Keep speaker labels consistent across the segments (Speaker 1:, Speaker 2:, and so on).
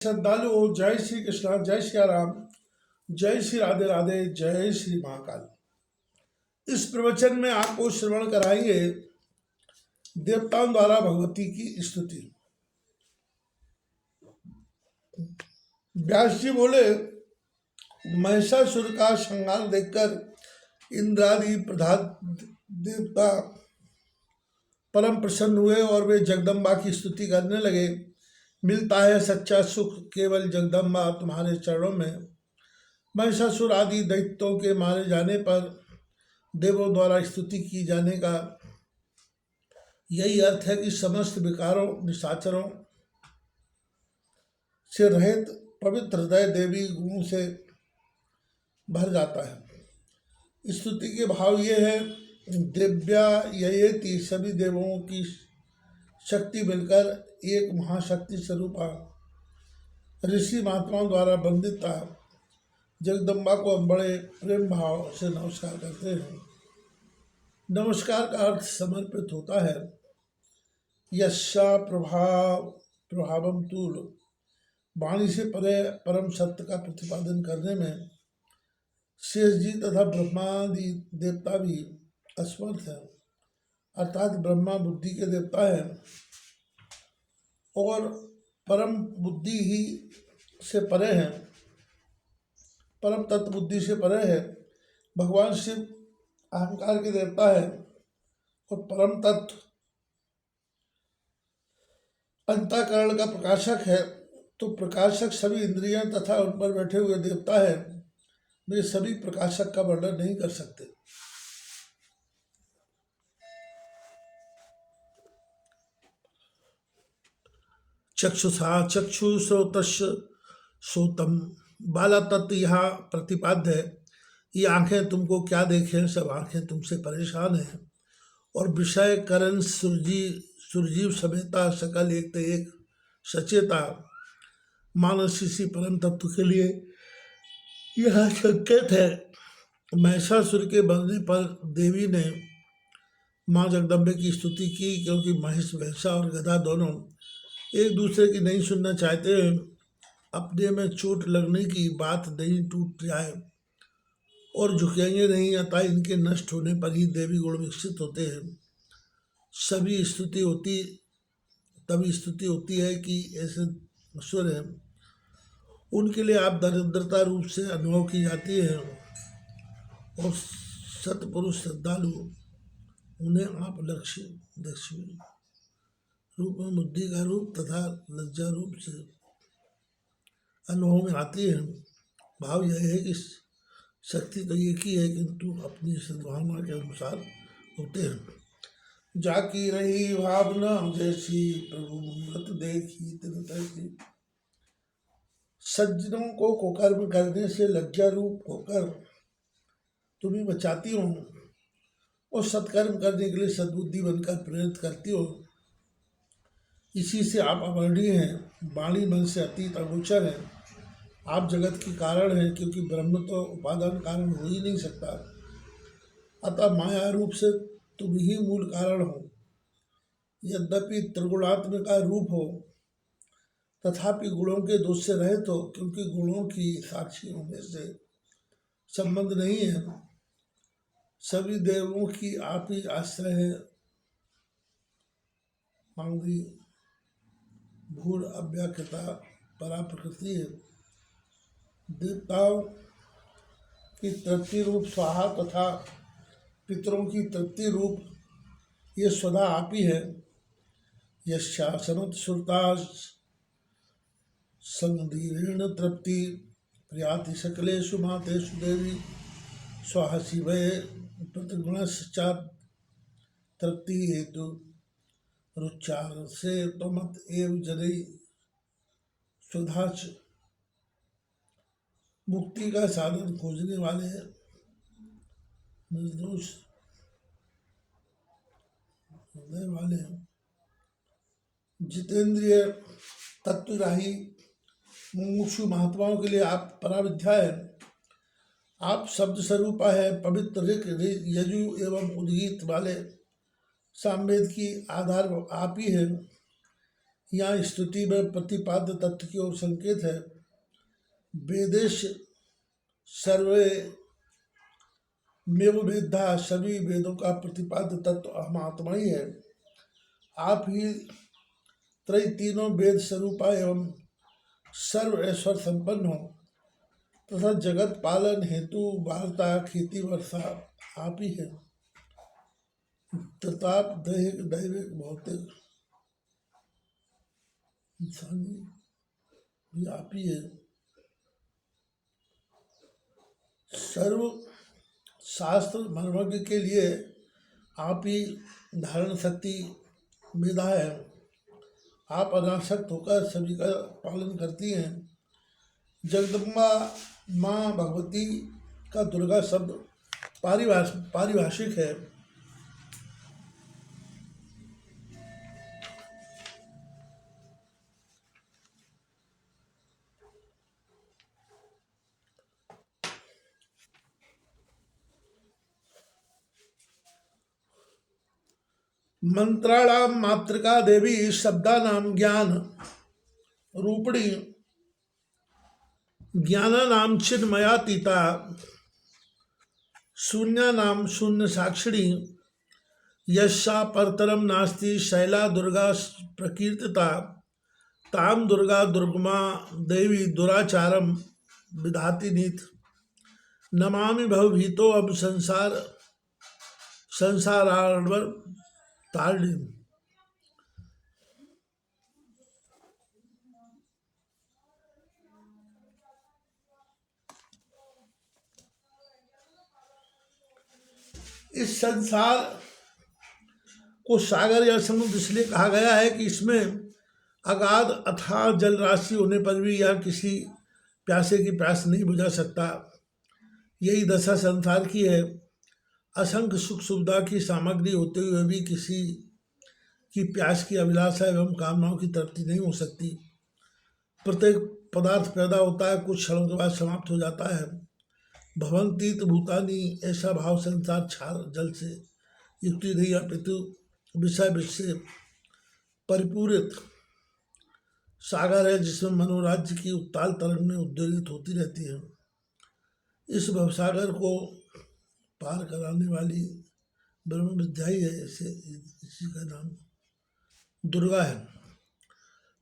Speaker 1: श्रद्धालु जय श्री कृष्ण, जय श्री राम, जय श्री राधे राधे, जय श्री महाकाल। इस प्रवचन में आपको श्रवण कराएंगे देवताओं द्वारा भगवती की स्तुति। व्यास जी बोले, महिषासुर का संहार देखकर इंद्रादि प्रधान देवता परम प्रसन्न हुए और वे जगदम्बा की स्तुति करने लगे। मिलता है सच्चा सुख केवल जगदम्बा तुम्हारे चरणों में। महिषासुर आदि दैत्यों के मारे जाने पर देवों द्वारा स्तुति की जाने का यही अर्थ है कि समस्त विकारों निशाचरों से रहित पवित्र हृदय देवी गुणों से भर जाता है। स्तुति के भाव ये है, दिव्या ययेति, सभी देवों की शक्ति मिलकर एक महाशक्ति स्वरूपा ऋषि महात्माओं द्वारा वंदिता जगदम्बा को हम बड़े प्रेम भाव से नमस्कार करते हैं। नमस्कार का अर्थ समर्पित होता है। यस्या प्रभावम तूल, वाणी से परे परम सत्य का प्रतिपादन करने में शेष जी तथा ब्रह्मादि देवता भी असमर्थ है, अर्थात ब्रह्मा बुद्धि के देवता है और परम बुद्धि ही से परे है, परम तत्व बुद्धि से परे है। भगवान शिव अहंकार के देवता है और परम तत्व अंतःकरण का प्रकाशक है। तो प्रकाशक सभी इंद्रियां तथा उन पर बैठे हुए देवता है, वे सभी प्रकाशक का वर्णन नहीं कर सकते। चक्षुषा चक्षुश्रोतस्य श्रोतम, बाला तत्व यहाँ प्रतिपाद्य है। ये आंखें तुमको क्या देखें, सब आंखें तुमसे परेशान हैं। और विषय करण सुरजीव समेता सकल एक तो एक सचेता मानस इसी परम तत्व के लिए यह संकेत है। महिषासुर के बनने पर देवी ने माँ जगदम्बे की स्तुति की, क्योंकि महिष महिषा और गधा दोनों एक दूसरे की नहीं सुनना चाहते हैं। अपने में चोट लगने की बात नहीं टूट जाए और झुकेंगे नहीं, अतः इनके नष्ट होने पर ही देवी गुण विकसित होते हैं। तभी स्तुति होती है कि ऐसे असुर हैं, उनके लिए आप दरिद्रता रूप से अनुभव की जाती है और सतपुरुष श्रद्धालु उन्हें आप लक्ष्मी रूप में, बुद्धि का रूप तथा लज्जा रूप से अनुभव में आती है। भाव यह है कि शक्ति तो एक ही है, किंतु अपनी सद्भावना के अनुसार होते हैं। जाकी रही भावना जैसी, प्रभु मूरत देखी तिन तैसी। सज्जनों को कुकर्म करने से लज्जा रूप होकर तुम्हें बचाती हो और सत्कर्म करने के लिए सद्बुद्धि बनकर प्रेरित करती हो। इसी से आप अवर्णीय हैं, वाणी मन से अतीत अगोचर है। आप जगत के कारण हैं, क्योंकि ब्रह्म तो उपादान कारण हो ही नहीं सकता। अतः माया रूप से तुम ही मूल कारण हो। यद्यपि त्रिगुणात्मिका रूप हो, तथापि गुणों के दोष से रहित हो, क्योंकि गुणों की साक्षी होने से संबंध नहीं है। सभी देवों की आप ही आश्रय है। मांगी भूर अव्याकृता परा प्रकृति है। देवताओं की तृप्ति रूप स्वाहा तथा पितरों की तृप्ति रूप ये स्वधा आप ही है। यशासनत सुरता संधीरेण तृप्ति, प्रियाति सकलेषु मातेषु देवी, स्वाहा शिवये प्रतिगुणश्चा तृप्ति हेतु रुचार से तमत एव जनै स्वधाच। मुक्ति का साधन खोजने वाले निर्दोष हृदय वाले जितेंद्रिय तत्वराही मुमुक्षु महात्माओं के लिए आप पराविद्या है। आप शब्द स्वरूपा है। पवित्र ऋक यजु एवं उद्गीत वाले सामवेद की आधार आप ही है। यहाँ स्तुति में प्रतिपाद्य तत्व की ओर संकेत है। वेदेश सर्वे मेव वेदा, सभी वेदों का प्रतिपाद्य तत्व हम आत्मा ही है। आप ही त्रय तीनों वेद स्वरूपा एवं सर्व ऐश्वर संपन्न हो तथा जगत पालन हेतु वार्ता खेती वर्षा आप ही है। प्रताप दैहिक दैविक भौतिक इंसानी भी आप ही है। सर्व शास्त्र मर्मज्ञ के लिए आप ही धारण शक्ति मेधा है। आप अनासक्त होकर सभी का पालन करती हैं। जगदम्बा माँ भगवती का दुर्गा शब्द पारिभाषिक है। मंत्राणाम मातृका देवी शब्दानाम ज्ञान रूपिणी ज्ञानानाम चिन्मयातीता शून्यानाम शून्य साक्षिणी यस्या परतरम नास्ति शैला दुर्गा प्रकीर्तिता ताम दुर्गा दुर्गमा देवी दुराचारम विधाति नीत नमामि भवभीतो अब संसारार्वर तारिणी। इस संसार को सागर या समुद्र इसलिए कहा गया है कि इसमें अगाध अथाह जल राशि होने पर भी यह किसी प्यासे की प्यास नहीं बुझा सकता। यही दशा संसार की है। असंख्य सुख सुविधा की सामग्री होते हुए भी किसी की प्यास की अभिलाषा एवं कामनाओं की तृप्ति नहीं हो सकती। प्रत्येक पदार्थ पैदा होता है, कुछ क्षणों के बाद समाप्त हो जाता है। भवंतीत भूतानी, ऐसा भाव संसार क्षार जल से युक्ति नहीं अपितु विषय विष से परिपूरित सागर है, जिसमें मनोराज्य की उत्ताल तरंगें उद्वेलित होती रहती हैं। इस भवसागर को पार कराने वाली ब्रह्म विद्या ही है। इसी का नाम दुर्गा है।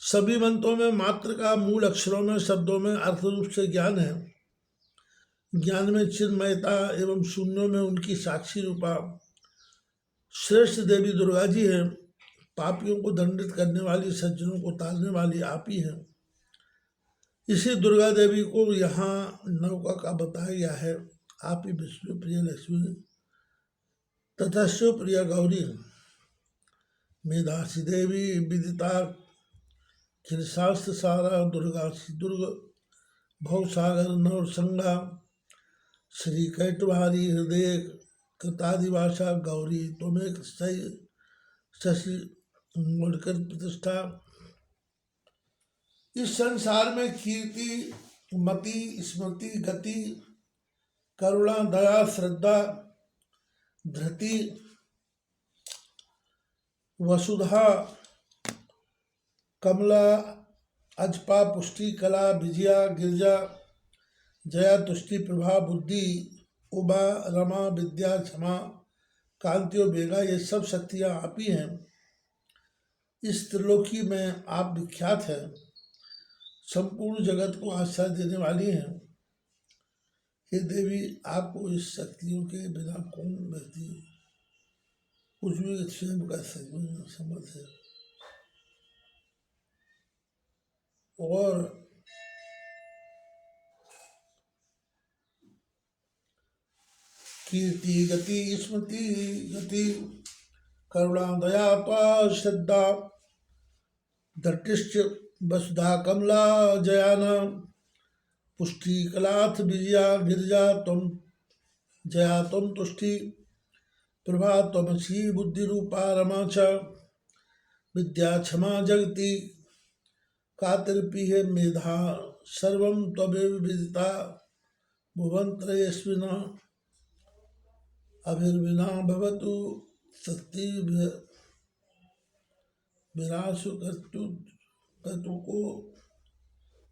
Speaker 1: सभी मंत्रों में मात्र का मूल अक्षरों में शब्दों में अर्थ रूप से ज्ञान है। ज्ञान में चिन्मयता एवं शून्यों में उनकी साक्षी रूपा श्रेष्ठ देवी दुर्गा जी है। पापियों को दंडित करने वाली, सज्जनों को तारने वाली आप ही है। इसी दुर्गा देवी को यहाँ नौका का बताया गया है। आप ही विष्णु प्रिय लक्ष्मी तथा शिवप्रिय गौरी मेधासी देवी विदिता खिलशास्त्र सारा दुर्गा दुर्ग भवसागर नवसंगा श्री कैटवारी हृदय कृतादिवासा गौरी त्वमेक शशि मुड़कर प्रतिष्ठा। इस संसार में कीर्ति मति स्मृति गति करुणा दया श्रद्धा धृति वसुधा कमला अजपा पुष्टि कला विजया गिरजा जया तुष्टि प्रभा बुद्धि उबा रमा विद्या क्षमा कांतियों बेगा, ये सब शक्तियाँ आप ही हैं। इस त्रिलोकी में आप विख्यात हैं। संपूर्ण जगत को आश्रय देने वाली हैं। हे देवी, आपको इस शक्तियों के बिना कौन व्यक्ति कुछ भी स्वयं कर समर्थ है। और कीर्ति गति स्मृति गति करुणा दया श्रद्धा धृष्ट वसुधा कमला जयाना पुष्टि कलाथ विजया गिरजा तुम जया तुम तुष्टि प्रभा त्वमसी बुद्धि रूपा रमा च विद्या क्षमा जगति कातिरपि है मेधा सर्वं त्वमेव विदिता भुवनत्रयस्मिन् अभिर्विना भवतु शक्ति विनाशु कर्तु तत्व को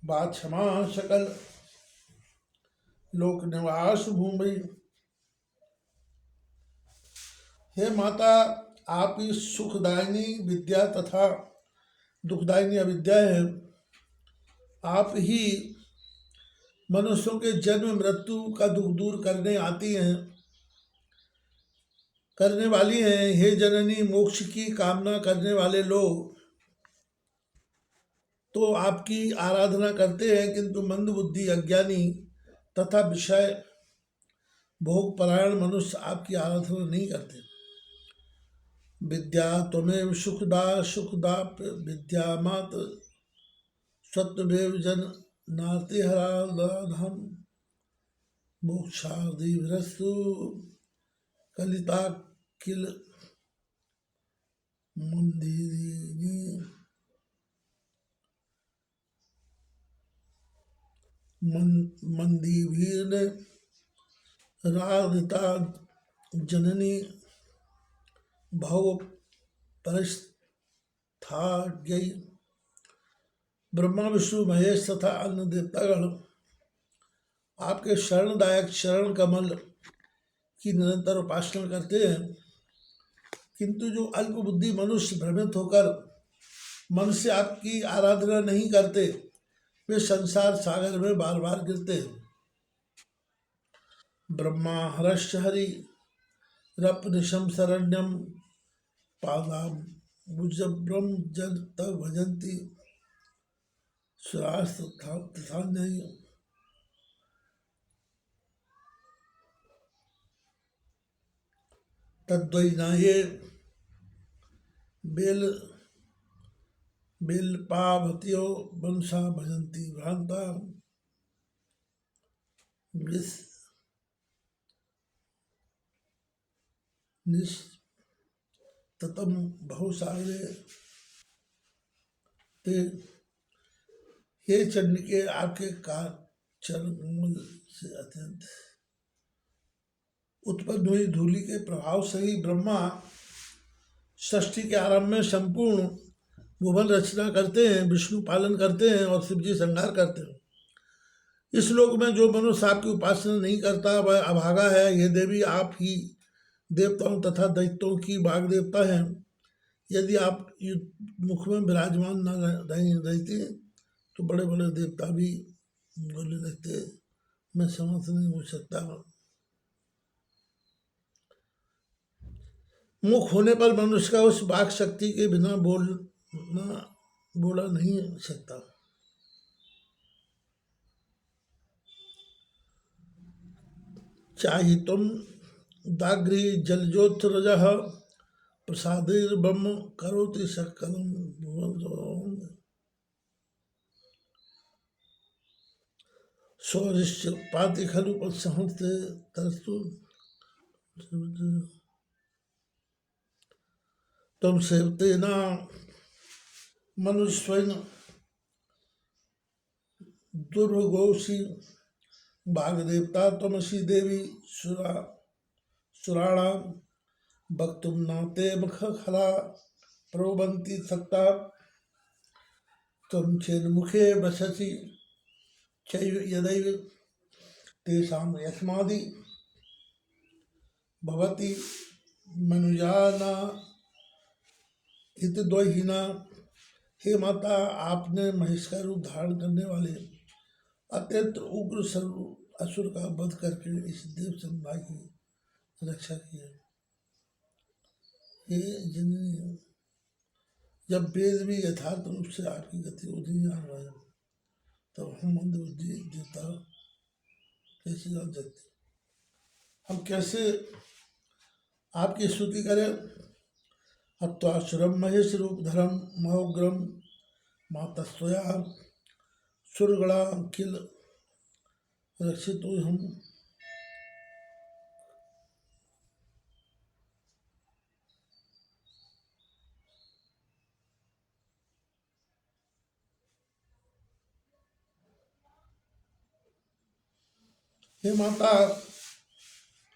Speaker 1: बात क्षमा सकल लोक निवास भूमि। हे माता, आप इस सुखदायिनी विद्या तथा दुखदायिनी अविद्या है। आप ही मनुष्यों के जन्म मृत्यु का दुख दूर करने आती हैं, करने वाली हैं। हे जननी, मोक्ष की कामना करने वाले लोग तो आपकी आराधना करते हैं, किंतु मंद बुद्धि अज्ञानी तथा विषय भोग परायण मनुष्य आपकी आराधना नहीं करते। विद्या त्वमेव सुखदा सुखदा विद्या मात सत्वमेव जन नातिहराधम मोक्षादिवरस्तु कलिता किल मंदिरिनी। मंदीभीर्न राधिता जननी भव परिस्थाग्यै। ब्रह्मा विष्णु महेश तथा अन्य देवतागण आपके शरणदायक शरण कमल की निरंतर उपासना करते हैं, किंतु जो अल्प बुद्धि मनुष्य भ्रमित होकर मन से आपकी आराधना नहीं करते, वे संसार सागर में बार बार गिरते हैं। ब्रह्मा हरश्च हरि रपनिशम शरण्यम पादाम बुजब्रह्म जन तब भजंती सुरास्त्र तद्वैनाये बेलपाभत्यो वंशा भजंती भ्रांता निस्ततम बहुसागरे ते। हे चंडिके, आपके चरण से अत्यंत उत्पन्न हुई धूलि के प्रभाव से ही ब्रह्मा षष्ठी के आरंभ में संपूर्ण भुवन रचना करते हैं, विष्णु पालन करते हैं और शिव जी संहार करते हैं। इस लोक में जो मनुष्य आपकी उपासना नहीं करता वह अभागा है। ये देवी, आप ही देवताओं तथा दैत्यों की बाग देवता हैं। यदि आप मुख में विराजमान न रहती तो बड़े बड़े देवता भी बोलने लगते, मैं समझ नहीं हो सकता। मुख होने पर मनुष्य का उस वाक शक्ति के बिना बोला नहीं सकता। चाहे तुम दाग्री जलजोत्रज प्रसादेर ब्रह्म करोति सकलम सौरिश्च पाति खलु पत्सहंस्ते तरस्तु। तुम सेवते न मनुष्यन दुर्गोषी भागदेवता तमसी देवी सुराणाम वक्तुम नाते मुख खला प्रोबंती सत्ता। तुम चेन मुखे बससी चैव यदैव तेषां यस्मादि भवति मनुजाना हितद्वहीना। हे माता, आपने महेश का रूप धारण करने वाले अत्यंत उग्र असुर का वध करके इस देव समुदाय की रक्षा की है। ये जननी, जब वेद भी यथार्थ रूप से आपकी गति को नहीं जान रहा है, तब हम मंद बुद्धि देवता कैसे जान सकते? हम कैसे आपकी स्तुति करें? अत्वासुरम महेश रूप धरम महोग्रम मातस्वया सुरगणा किल रक्षित हम। हे माता,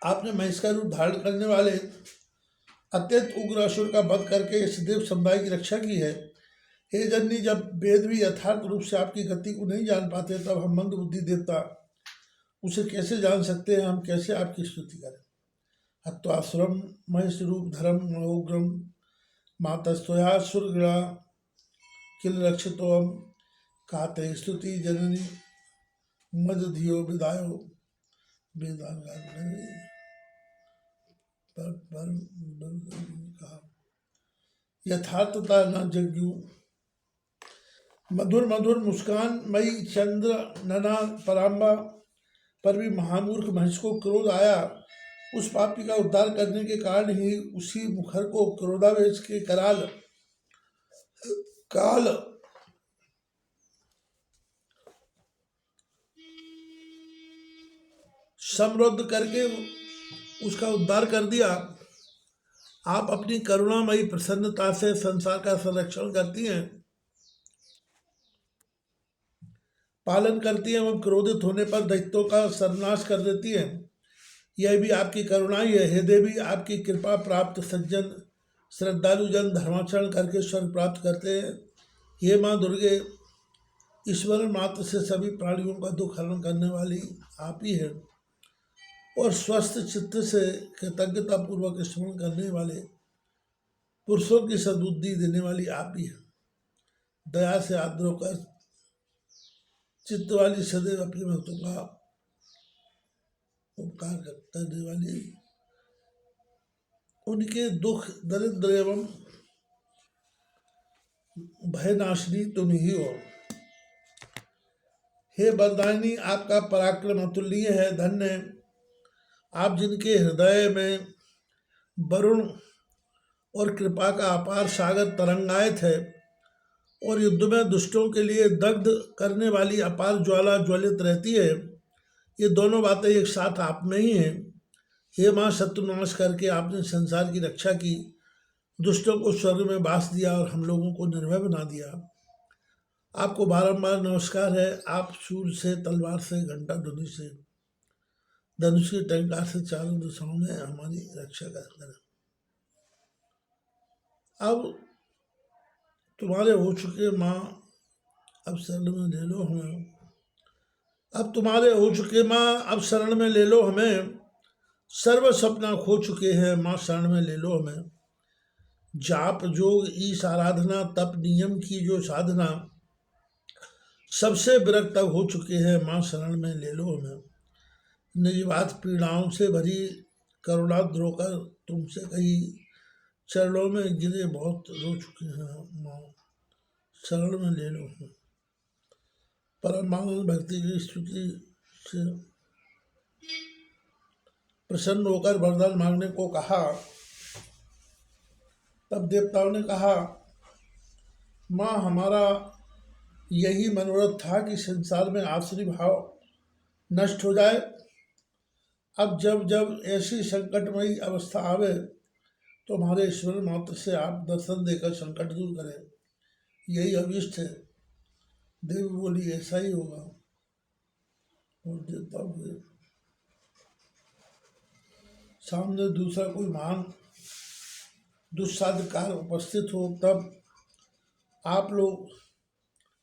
Speaker 1: आपने महेश का रूप धारण करने वाले अत्यंत उग्र असुर का वध करके इस देव समुदाय की रक्षा की है। हे जननी, जब वेद भी यथार्थ रूप से आपकी गति को नहीं जान पाते, तब हम मंद बुद्धि देवता उसे कैसे जान सकते हैं? हम कैसे आपकी स्तुति करें? हत्वासुरम महेश रूप धर्म मनोग्रम मातस्तया सुरगणा किल रक्षितोम काते स्तुति जननी मद धियो विदायो कहा। यथार्थता न जग्यू मधुर मधुर मुस्कान मई चंद्र नना पराम्बा पर भी महामूर्ख महिष को क्रोध आया। उस पापी का उद्धार करने के कारण ही उसी मुखर को क्रोधावेश के कराल काल समृद्ध करके उसका उद्धार कर दिया। आप अपनी करुणामयी प्रसन्नता से संसार का संरक्षण करती हैं, पालन करती हैं एवं क्रोधित होने पर दैत्यों का सर्वनाश कर देती हैं। यह भी आपकी करुणा ही है। हे देवी, आपकी कृपा प्राप्त सज्जन श्रद्धालु जन धर्माचरण करके स्वर्ग प्राप्त करते हैं। हे माँ दुर्गे, ईश्वर मात्र से सभी प्राणियों का दुख हरण करने वाली आप ही है और स्वस्थ चित्त से कृतज्ञता पूर्वक स्मरण करने वाले पुरुषों की सद्बुद्धि देने वाली आप ही है। दया से आर्द्र होकर चित्त वाली, सदैव अपने भक्तों का उपकार करने वाली, उनके दुख दरिद्र एवं भयनाशिनी तुम ही हो। हे वरदायिनी, आपका पराक्रम अतुलनीय है। धन्य आप जिनके हृदय में वरुण और कृपा का अपार सागर तरंगायत है और युद्ध में दुष्टों के लिए दग्ध करने वाली अपार ज्वाला ज्वलित रहती है। ये दोनों बातें एक साथ आप में ही हैं। हे माँ, शत्रुनाश करके आपने संसार की रक्षा की, दुष्टों को स्वर्ग में बास दिया और हम लोगों को निर्भय बना दिया। आपको बारंबार नमस्कार है। आप शूल से, तलवार से, घंटा ध्वनि से, धनुष के टंकार से चारों दिशाओं में हमारी रक्षा करें। अब तुम्हारे हो चुके माँ, अब शरण में ले लो हमें। अब तुम्हारे हो चुके माँ, अब शरण में ले लो हमें। सर्व सपना खो चुके हैं माँ, शरण में ले लो हमें। जाप जोग ईश आराधना, तप नियम की जो साधना, सबसे विरक्त हो चुके हैं माँ, शरण में ले लो हमें। निर्वात पीड़ाओं से भरी करुणा द्रोकर तुमसे कही चरणों में गिरे बहुत रो चुके हैं माँ, शरण में ले लो हमें। परमानंद भक्ति की स्तुति से प्रसन्न होकर वरदान मांगने को कहा। तब देवताओं ने कहा, माँ, हमारा यही मनोरथ था कि संसार में आसुरी भाव नष्ट हो जाए। अब जब जब ऐसी संकटमयी अवस्था आवे तो हमारे ईश्वर मात्र से आप दर्शन देकर संकट दूर करें, यही अभिष्ट है। देवी बोली, ऐसा ही होगा। और देवताओं के सामने दूसरा कोई महान दुस्साध्य कार्य उपस्थित हो तब आप लोग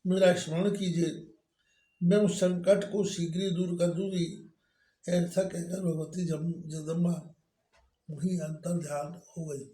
Speaker 1: मेरा स्मरण कीजिए, मैं उस संकट को शीघ्र ही दूर कर दूंगी। ऐसा कहकर भगवती जगदम्बा वहीं अंतर ध्यान हो गई।